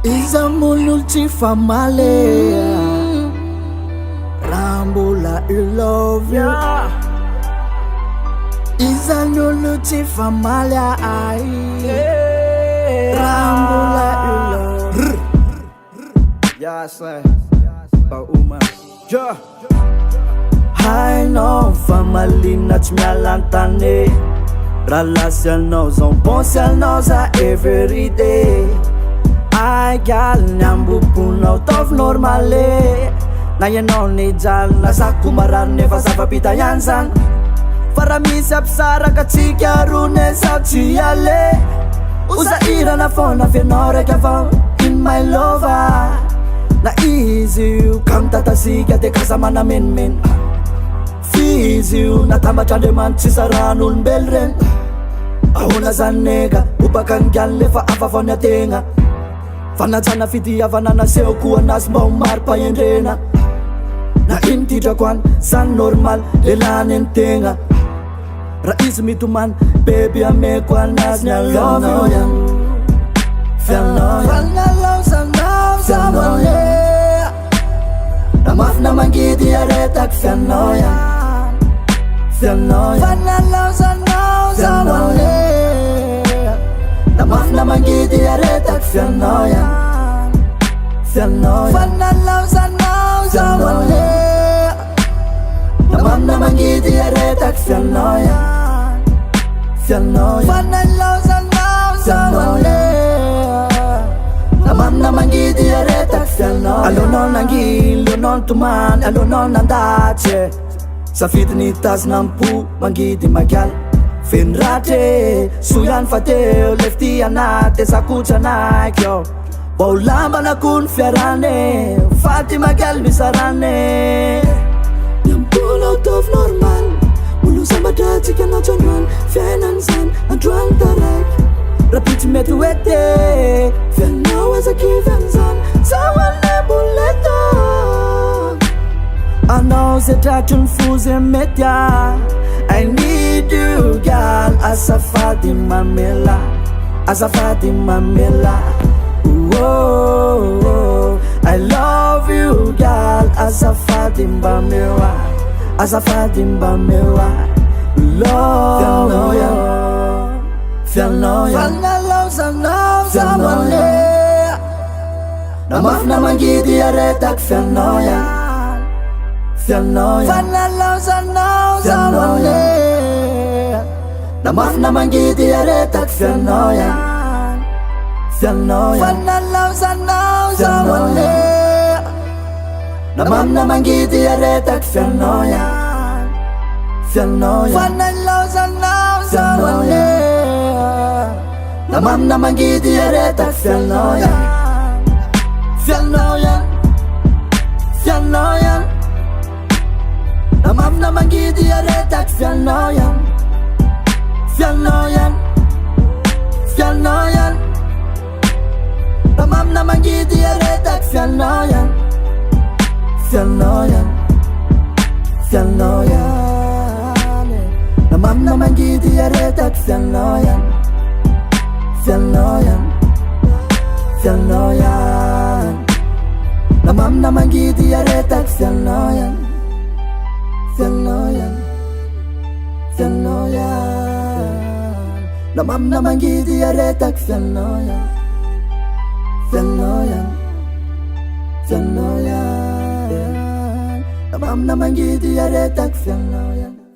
Iza mulul tsy famaly raha mbola I love you. Iza lolo tsy famaly raha mbola I love you. Hainao famalina tsy miala antany raha lasy anao zao mponsy anao za everyday. Ay gal nyamboponao taovy normale na ianao nijaly na zako marary nefa zava-pita ihany zany. Fa raha misy ampisaraka tsika rone sa tsy ale ozairana foana fianao raiky avao in my lover. Na izy io ka mitatazika de kaza manamenimeny fizy io natambatr'Andriamanitra tsy saran'olombelo regny. Ahoana zany neka obaka ny galy lefa avavao ny ategna fanajana fitiavana naseho koa anazy mba ho mari-pahendrena. Na ino titrako any zany normal lelany any tegna raha izy mitomany beby ameko anazy ny alovanao ihany. Fianao ihany na mafina mangidy aretaky fianao ihany. Fianao ihany na mafina mangidy aretaky fianao ihany. Fianao ihany na mafina mangidy aretaky fianao ihany. Fianao ihany na mafina mangidy aretaky fianao. Alonao nangily, alonao nitomany, alonao nandatsy safidy nitazona ampo mangidy magaly feny ratre so ihany fa teo lefty anaty zakotranaiky ao mba ho lambana koa ny fiarane faty magaly misarane. Miambola taovy normal olo sambatra tsika anatsy androany fiainany zany androany taraiky raha pitsy mety hoete fianao azakivy an'izany zahoane boleto. Anao zay tratry ny fozy mety I need you girl azafady mamela azafady mamela. Oh, I love you girl azafady mbamewa azafady mbamewa. Love fianao ihany na mafina mangidy aretaky fianao ihany. Fianao ihany na mafina mangidy aretaky fianao ihany. Fianao ihany na mafina mangidy aretaky fianao ihany. Fianao ihany na mafina mangidy aretaky fianao ihany. Fianao ihany na mafina mangidy aretaky fianao ihany. Fianao ihany na mafina mangidy aretaky fianao ihany. Fianao ihany na mafina mangidy aretaky fianao ihany. Fianao ihany na mafina mangidy aretaky fianao ihany. Fianao ihany na mafina mangidy aretaky fianao ihany. Fianao ihany na mafina mangidy aretaky fianao ihany.